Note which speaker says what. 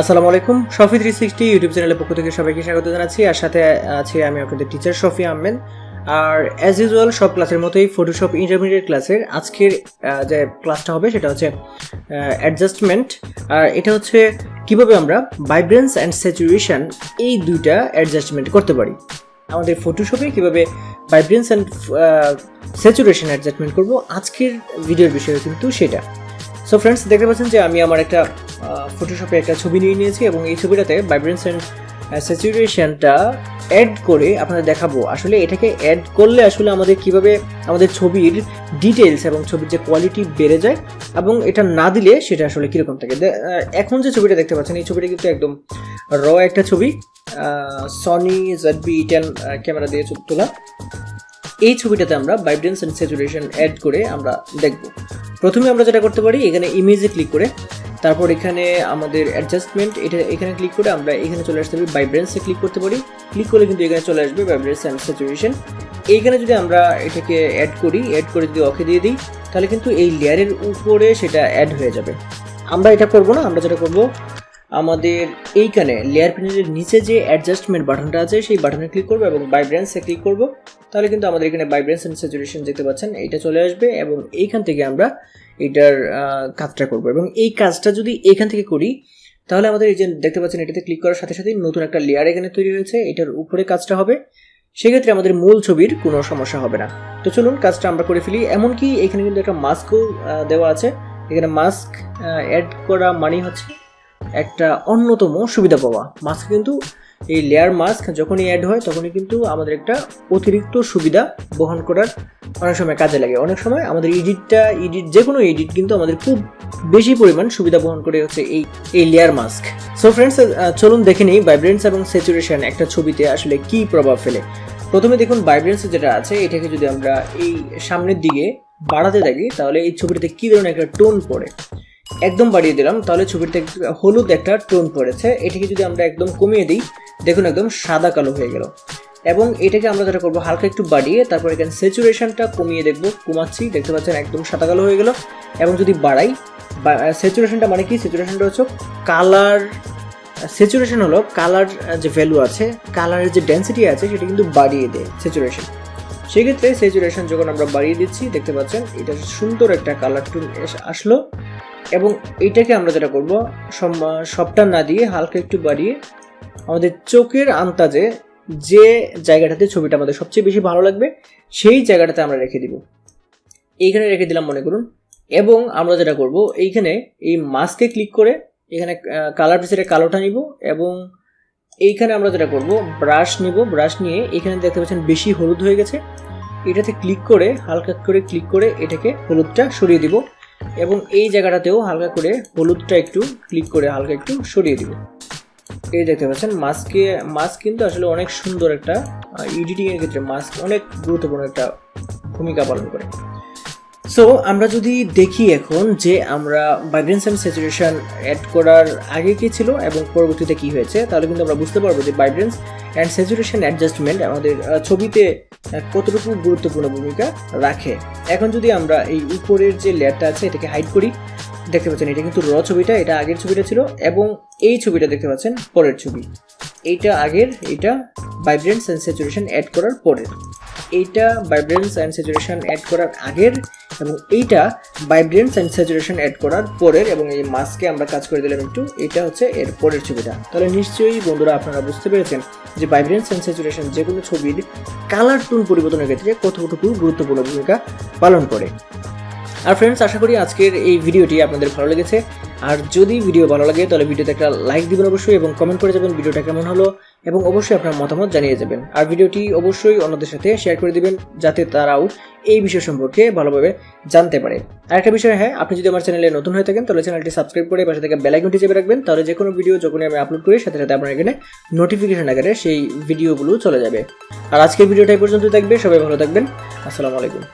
Speaker 1: আসসালামু আলাইকুম। শফি 360 ইউটিউব চ্যানেলের পক্ষ থেকে সবাইকে স্বাগত জানাচ্ছি। আর সাথে আছি আমি আপনাদের টিচার সাফি আহমেদ। আর অ্যাজ ইউজুয়াল সব ক্লাসের মতোই ফটোশপ ইন্টারমিডিয়েট ক্লাসের আজকের যে ক্লাসটা হবে সেটা হচ্ছে অ্যাডজাস্টমেন্ট। আর এটা হচ্ছে কিভাবে আমরা ভাইব্রেন্স অ্যান্ড স্যাচুরেশন এই দুইটা অ্যাডজাস্টমেন্ট করতে পারি। আমাদের ফটোশপে কিভাবে ভাইব্রেন্স অ্যান্ড স্যাচুরেশন অ্যাডজাস্টমেন্ট করব, আজকের ভিডিওর বিষয় কিন্তু সেটা। সো ফ্রেন্ডস, দেখতে পাচ্ছেন যে আমি আমার একটা ফটোশপে একটা ছবি নিয়ে নিয়েছি এবং এই ছবিটাতে ভাইব্রেন্স অ্যান্ড স্যাচুরেশনটা অ্যাড করে আপনাদের দেখাবো আসলে এটাকে অ্যাড করলে আসলে আমাদের কিভাবে আমাদের ছবির ডিটেলস এবং ছবির যে কোয়ালিটি বেড়ে যায় এবং এটা না দিলে সেটা আসলে কীরকম থাকে। এখন যে ছবিটা দেখতে পাচ্ছেন এই ছবিটা কিন্তু একদম র একটা ছবি, সনি ZV-10 ক্যামেরা দিয়ে তোলা। এই ছবিটাতে আমরা ভাইব্রেন্স অ্যান্ড স্যাচুরেশন অ্যাড করে আমরা দেখব। প্রথমে আমরা যেটা করতে পারি, এখানে ইমেজে ক্লিক করে তারপর এখানে আমাদের অ্যাডজাস্টমেন্ট এটা এখানে ক্লিক করে আমরা এখানে চলে আসতে পারি, ভাইব্রেন্সে ক্লিক করতে পারি। ক্লিক করলে কিন্তু এখানে চলে আসবে ভাইব্রেন্স অ্যান্ড স্যাচুরেশন। এইখানে যদি আমরা এটাকে অ্যাড করে যদি ওকে দিয়ে দিই তাহলে কিন্তু এই লেয়ারের উপরে সেটা অ্যাড হয়ে যাবে। আমরা এটা করব না, আমরা যেটা করব আমাদের এইখানে লেয়ার প্যানেলের নিচে যে অ্যাডজাস্টমেন্ট বাটনটা আছে সেই বাটনে ক্লিক করব এবং ভাইব্রেন্সে ক্লিক করব। তাহলে কিন্তু আমাদের এখানে ভাইব্রেন্স অ্যান্ড স্যাচুরেশন দেখতে পাচ্ছেন এইটা চলে আসবে এবং এইখান থেকে আমরা এটার কাজটা করব। এবং এই কাজটা যদি এখান থেকে করি তাহলে আমাদের এই যে দেখতে পাচ্ছেন এটাতে ক্লিক করার সাথে সাথেই নতুন একটা লেয়ার এখানে তৈরি হয়েছে, এটার উপরে কাজটা হবে। সেক্ষেত্রে আমাদের মূল ছবির কোনো সমস্যা হবে না। তো চলুন কাজটা আমরা করে ফেলি। এমনকি এখানে কিন্তু একটা মাস্কও দেওয়া আছে। এখানে মাস্ক অ্যাড করা মানে হচ্ছে একটা অন্যতম সুবিধা পাওয়া। মাস্ক কিন্তু এই লেয়ার মাস্ক যখনই অ্যাড হয় তখনই কিন্তু আমাদের একটা অতিরিক্ত সুবিধা বহন করার অনেক সময় কাজে লাগে। অনেক সময় আমাদের যে কোনো এডিট কিন্তু আমাদের খুব বেশি পরিমাণ সুবিধা বহন করে হচ্ছে এই লেয়ার মাস্ক। সো ফ্রেন্ডস, চলুন দেখে নিই ভাইব্রেন্স এবং স্যাচুরেশন একটা ছবিতে আসলে কি প্রভাব ফেলে। প্রথমে দেখুন ভাইব্রেন্স যেটা আছে এটাকে যদি আমরা এই সামনের দিকে বাড়াতে থাকি তাহলে এই ছবিটাতে কী ধরনের একটা টোন পড়ে। একদম বাড়িয়ে দিলাম তাহলে ছবিটা হলুদ একটা টোন পড়েছে। এটাকে যদি আমরা একদম কমিয়ে দিই দেখুন একদম সাদা কালো হয়ে গেল। এবং এটাকে আমরা যেটা করবো হালকা একটু বাড়িয়ে তারপর এখানে স্যাচুরেশনটা কমাচ্ছি, দেখতে পাচ্ছেন একদম সাদা কালো হয়ে গেল। এবং যদি বাড়াই, স্যাচুরেশনটা মানে কি, স্যাচুরেশনটা হচ্ছে কালার। স্যাচুরেশন হলো কালার যে ভ্যালু আছে, কালারের যে ডেন্সিটি আছে সেটা কিন্তু বাড়িয়ে দেয় স্যাচুরেশন। সেক্ষেত্রে স্যাচুরেশন যখন আমরা বাড়িয়ে দিচ্ছি দেখতে পাচ্ছেন এটা সুন্দর একটা কালার টোন আসলো। এবং এইটাকে আমরা যেটা করব সবটা না দিয়ে হালকা একটু বাড়িয়ে আমাদের চোখের আন্দাজে যে জায়গাটাতে ছবিটা আমাদের সবচেয়ে বেশি ভালো লাগবে সেই জায়গাটাতে আমরা রেখে দিব। এইখানে রেখে দিলাম মনে করুন। এবং আমরা যেটা করব এইখানে এই মাস্কে ক্লিক করে এখানে কালার প্রেসেটে কালোটা নিব এবং এইখানে আমরা যেটা করব ব্রাশ নিয়ে এখানে দেখতে পাচ্ছেন বেশি হলুদ হয়ে গেছে, এটাতে ক্লিক করে হালকা করে ক্লিক করে এটাকে হলুদটা সরিয়ে দিব। এবং এই জায়গাটাতেও হালকা করে হলুদটা একটু ক্লিক করে হালকা একটু সরিয়ে দিব। এই দেখতে পাচ্ছেন মাস্ক কিন্তু আসলে অনেক সুন্দর একটা এডিটিংয়ের ক্ষেত্রে মাস্ক অনেক গুরুত্বপূর্ণ একটা ভূমিকা পালন করে। সো আমরা যদি দেখি এখন যে আমরা ভাইব্রেন্স অ্যান্ড স্যাচুরেশন অ্যাড করার আগে কী ছিল এবং পরবর্তীতে কী হয়েছে, তাহলে কিন্তু আমরা বুঝতে পারবো যে ভাইব্রেন্স অ্যান্ড স্যাচুরেশন অ্যাডজাস্টমেন্ট আমাদের ছবিতে কতটুকু গুরুত্বপূর্ণ ভূমিকা রাখে। এখন যদি আমরা এই উপরের যে লেয়ারটা আছে এটাকে হাইড করি, দেখতে পাচ্ছেন এটা কিন্তু ছবিটা, এটা আগের ছবিটা ছিল এবং এই ছবিটা দেখতে পাচ্ছেন পরের ছবি। এইটা আগের, এইটা ভাইব্রেন্স অ্যান্ড স্যাচুরেশন অ্যাড করার পরের। এইটা ভাইব্রেন্স অ্যান্ড স্যাচুরেশন অ্যাড করার আগের এবং এইটা ভাইব্রেন্স অ্যান্ড স্যাচুরেশন অ্যাড করার পরের। এবং এই মাস্কে আমরা কাজ করে দিলাম একটু, এটা হচ্ছে এর পরের ছবিটা। তাহলে নিশ্চয়ই বন্ধুরা আপনারা বুঝতে পেরেছেন যে ভাইব্রেন্স অ্যান্ড স্যাচুরেশন যে কোনো ছবির কালার টোন পরিবর্তনের ক্ষেত্রে কতটুকু গুরুত্বপূর্ণ ভূমিকা পালন করে। আর ফ্রেন্ডস, আশা করি আজকের এই ভিডিওটি আপনাদের ভালো লেগেছে। আর যদি ভিডিও ভালো লাগে তাহলে ভিডিওতে একটা লাইক দিবেন অবশ্যই এবং কমেন্ট করে যাবেন ভিডিওটা কেমন হলো এবং অবশ্যই আপনার মতামত জানিয়ে যাবেন। আর ভিডিওটি অবশ্যই অন্যদের সাথে শেয়ার করে দিবেন যাতে তারাও এই বিষয় সম্পর্কে ভালোভাবে জানতে পারে। আর একটা বিষয়, হ্যাঁ, আপনি যদি আমার চ্যানেলে নতুন হয়ে থাকেন তাহলে চ্যানেলটি সাবস্ক্রাইব করে পাশে থেকে বেল আইকনটি চেপে রাখবেন, তাহলে যে কোনো ভিডিও যখনই আমি আপলোড করি সাথে সাথে আপনার এখানে নোটিফিকেশন আকারে সেই ভিডিওগুলো চলে যাবে। আর আজকের ভিডিওটা এই পর্যন্তই থাকবে। সবাই ভালো থাকবেন। আসসালামু আলাইকুম।